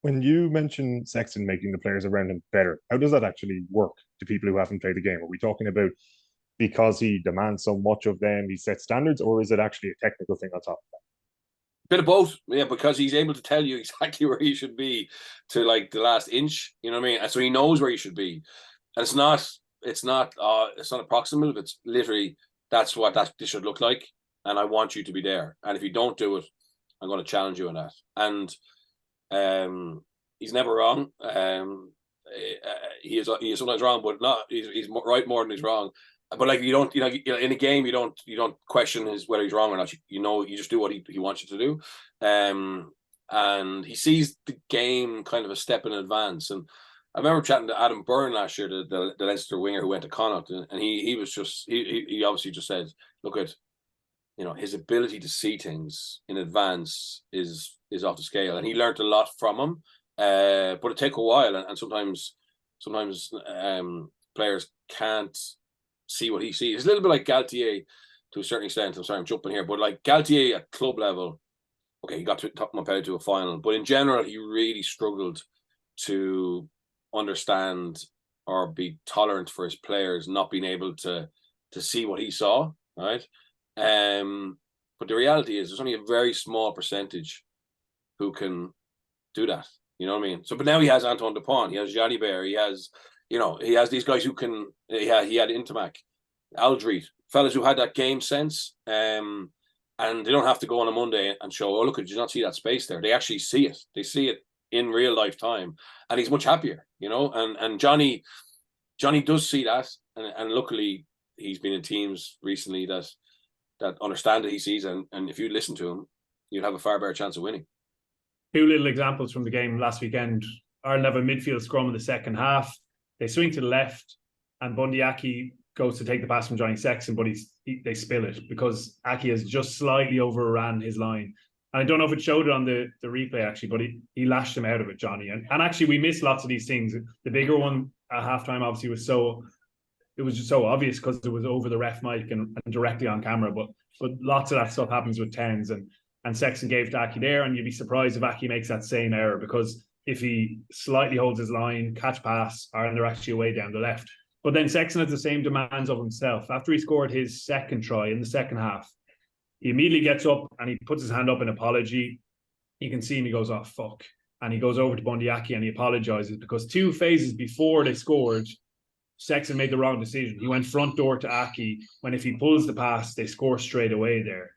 when you mention Sexton making the players around him better, how does that actually work to people who haven't played the game? Are we talking about because he demands so much of them, he sets standards, or is it actually a technical thing on top of Bit of both, yeah, because he's able to tell you exactly where you should be to like the last inch. You know what I mean? And so he knows where you should be, and it's not approximate. It's literally that's what this should look like, and I want you to be there. And if you don't do it, I'm going to challenge you on that. And he's never wrong. He is sometimes wrong, but not. He's right more than he's wrong. But like in a game, you don't question whether he's wrong or not. You just do what he wants you to do, and he sees the game kind of a step in advance. And I remember chatting to Adam Byrne last year, the Leinster winger who went to Connacht, and he obviously just said, look at his ability to see things in advance is off the scale, and he learned a lot from him. But it take a while, and sometimes players can't see what he sees. It's a little bit like Galtier to a certain extent. I'm sorry, I'm jumping here, but like Galtier at club level, okay, he got to top Montpellier to a final, but in general, he really struggled to understand or be tolerant for his players not being able to see what he saw, right? But the reality is, there's only a very small percentage who can do that. You know what I mean? So, but now he has Antoine Dupont, he has Johnny Bear, he has these guys who can. He had Intermac, Aldred, fellas who had that game sense, and they don't have to go on a Monday and show, oh look, did you not see that space there? They actually see it. They see it in real life time, and he's much happier, And Johnny does see that, and luckily he's been in teams recently that understand that he sees, and if you listen to him, you'd have a far better chance of winning. Two little examples from the game last weekend. Ireland have a midfield scrum in the second half. They swing to the left, and Bundy Aki goes to take the pass from Johnny Sexton, but they spill it because Aki has just slightly overran his line. And I don't know if it showed it on the replay, actually, but he lashed him out of it, Johnny. And actually, we missed lots of these things. The bigger one at halftime, obviously, it was just so obvious because it was over the ref mic and directly on camera. But lots of that stuff happens with tens. And Sexton gave to Aki there, and you'd be surprised if Aki makes that same error, because if he slightly holds his line, catch pass, Ireland are actually away down the left. But then Sexton has the same demands of himself. After he scored his second try in the second half, he immediately gets up and he puts his hand up in apology. You can see him, he goes, oh, fuck. And he goes over to Bundy Aki and he apologises, because 2 phases before they scored, Sexton made the wrong decision. He went front door to Aki, when if he pulls the pass, they score straight away there.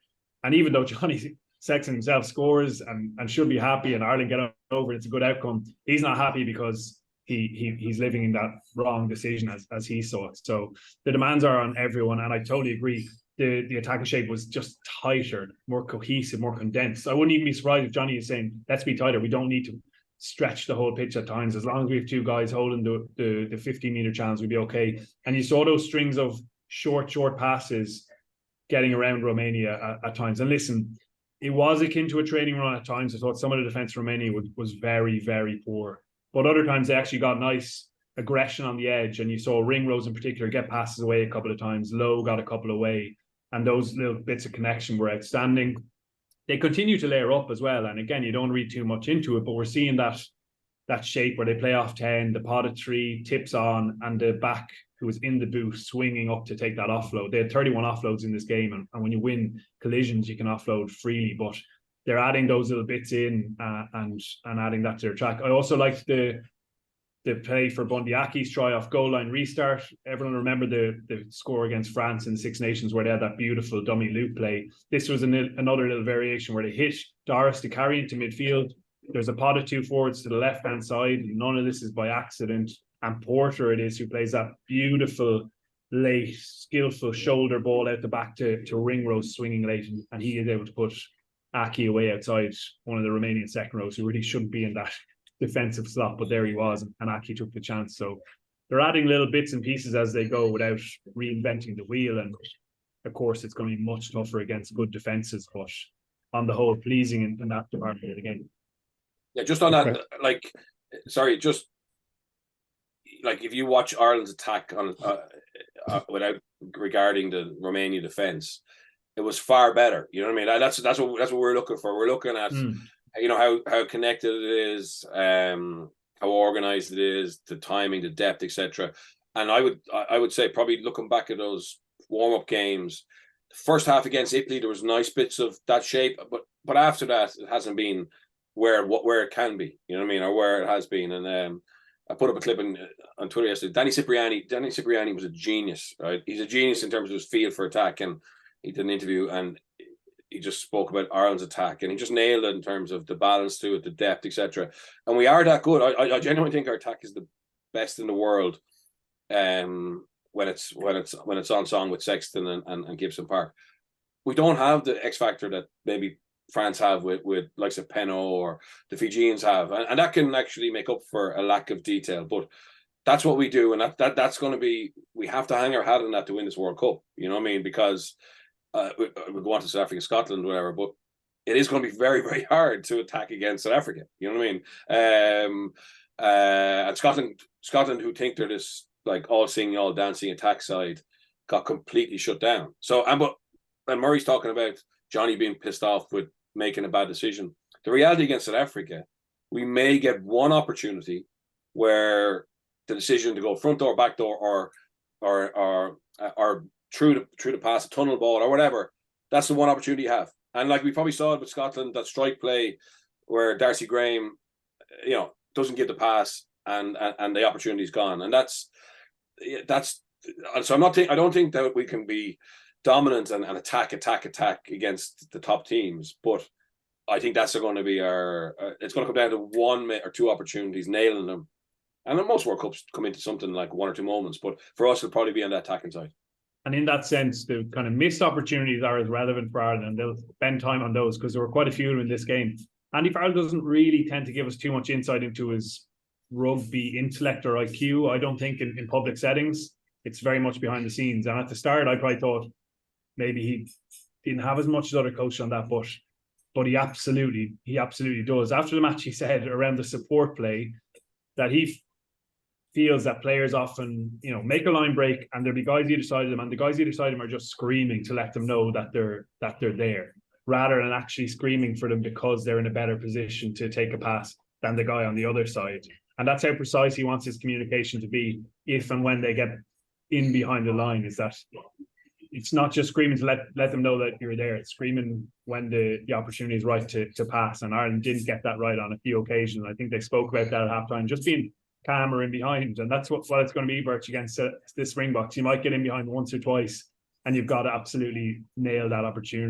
And even though Johnny Sexton himself scores and should be happy and Ireland get over it, it's a good outcome, he's not happy because he's living in that wrong decision as he saw it. So the demands are on everyone, and I totally agree. The attacking shape was just tighter, more cohesive, more condensed. I wouldn't even be surprised if Johnny is saying, let's be tighter. We don't need to stretch the whole pitch at times. As long as we have 2 guys holding the 15-meter challenge, we'll be okay. And you saw those strings of short passes getting around Romania at times. And listen, it was akin to a training run at times. I thought some of the defence of Romania was very, very poor. But other times they actually got nice aggression on the edge. And you saw Ringrose in particular get passes away a couple of times. Lowe got a couple away. And those little bits of connection were outstanding. They continue to layer up as well. And again, you don't read too much into it, but we're seeing that shape where they play off 10, the pot of 3, tips on, and the back who was in the boot swinging up to take that offload. They had 31 offloads in this game, and when you win collisions, you can offload freely, but they're adding those little bits in and adding that to their track. I also liked the play for Bundy Aki's try off goal line restart. Everyone remember the score against France in the Six Nations where they had that beautiful dummy loop play. This was another little variation where they hit Doris to carry into midfield. There's a pot of 2 forwards to the left-hand side. None of this is by accident. And Porter it is who plays that beautiful, late, skillful shoulder ball out the back to Ringrose swinging late. And he is able to put Aki away outside one of the Romanian second rows who really shouldn't be in that defensive slot. But there he was, and Aki took the chance. So they're adding little bits and pieces as they go without reinventing the wheel. And of course, it's going to be much tougher against good defences. But on the whole, pleasing in that department again. Yeah, just on that, just like if you watch Ireland's attack on without regarding the Romania defence, it was far better. You know what I mean? That's what we're looking for. We're looking at you know, how connected it is, how organized it is, the timing, the depth, etc. And I would say, probably looking back at those warm-up games, the first half against Italy, there was nice bits of that shape, but after that, it hasn't been where it can be, you know what I mean, or where it has been. And I put up a clip on Twitter yesterday. Danny Cipriani was a genius, right? He's a genius in terms of his feel for attack, and he did an interview and he just spoke about Ireland's attack, and he just nailed it in terms of the balance to it, the depth, etc. And we are that good. I genuinely think our attack is the best in the world. When it's on song with Sexton and Gibson Park, we don't have the X factor that maybe France have with likes of Penno or the Fijians have, and that can actually make up for a lack of detail. But that's what we do, and that's going to be, we have to hang our hat on that to win this World Cup. You know what I mean? Because we go on to South Africa, Scotland, whatever, but it is going to be very, very hard to attack against South Africa. You know what I mean? And Scotland, who think they're this like all singing, all dancing attack side, got completely shut down. So, and Murray's talking about Johnny being pissed off with making a bad decision. The reality against South Africa, we may get one opportunity where the decision to go front door, back door, or through the pass, a tunnel ball or whatever, that's the one opportunity you have. And like we probably saw it with Scotland, that strike play where Darcy Graham, you know, doesn't give the pass and the opportunity's gone. And that's so I don't think that we can be dominant and attack against the top teams, but I think that's going to be it's going to come down to one or two opportunities, nailing them. And then most World Cups come into something like one or two moments, but for us, it'll probably be on the attacking side. And in that sense, the kind of missed opportunities are as relevant for Ireland, and they'll spend time on those because there were quite a few of them in this game. Andy Farrell doesn't really tend to give us too much insight into his rugby intellect or IQ, I don't think, in public settings. It's very much behind the scenes. And at the start, I probably thought maybe he didn't have as much as other coaches on that, but he absolutely does. After the match, he said around the support play that he feels that players often, you know, make a line break and there'll be guys either side of them, and the guys either side of them are just screaming to let them know that they're there, rather than actually screaming for them because they're in a better position to take a pass than the guy on the other side. And that's how precise he wants his communication to be if and when they get in behind the line, is that it's not just screaming to let them know that you're there. It's screaming when the opportunity is right to pass. And Ireland didn't get that right on a few occasions. I think they spoke about that at halftime, just being calmer in behind. And that's what it's going to be, Birch, against the Springboks. You might get in behind once or twice and you've got to absolutely nail that opportunity.